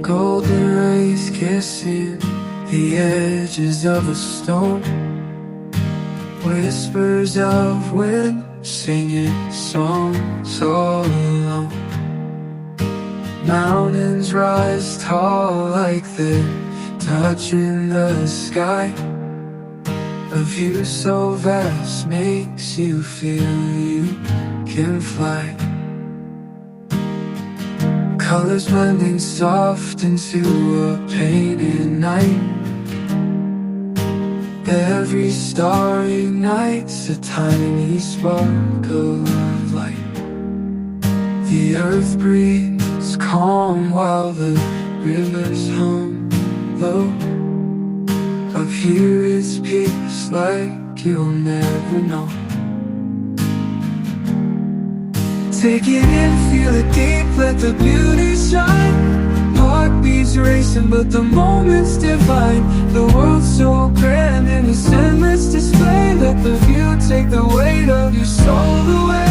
Golden rays kissing the edges of a stone, whispers of wind singing songs all alone. Mountains rise tall like they're touching the sky. A view so vast makes you feel you can fly. Colors blending soft into a painted night. Every star ignites a tiny spark of light. The earth breathes calm while the rivers hum low. Up here it's peace like you'll never know. Take it in, feel it deep, let the beauty shine. Heartbeats racing but the moment's divine. The world's so grand in its endless display. Let the view take the weight of your soul away.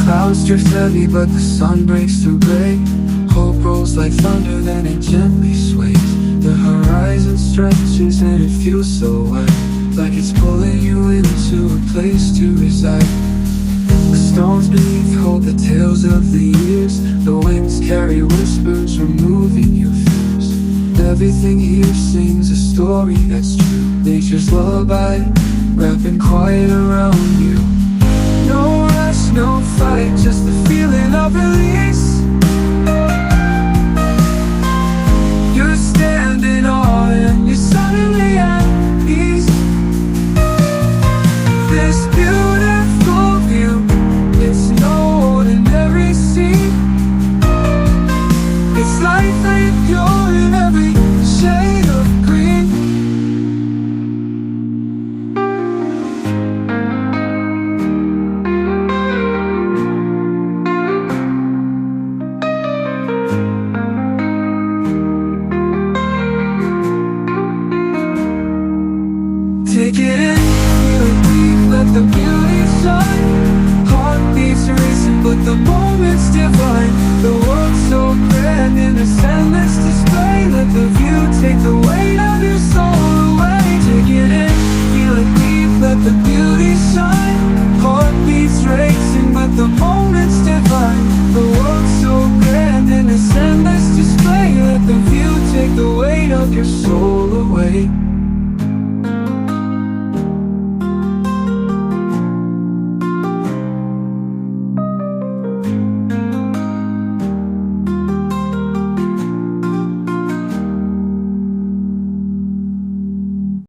Clouds drift heavy but the sun breaks through gray. Hope rolls like thunder then it gently sways. The horizon stretches and it feels so wide, like it's pulling you into a place to reside. The stones beneath hold the tales of the years. The winds carry whispers removing your fears. Everything here sings a story that's true. Nature's lullaby wrapping quiet around you. No rush, no fight, just the feeling of release. You stand in awe and you're suddenly at peace. This beautiful view, it's no ordinary scene. It's light laid pure in every shade of green. Take it in, feel it deep, let the beauty shine. Heartbeats racing but the moment's divine.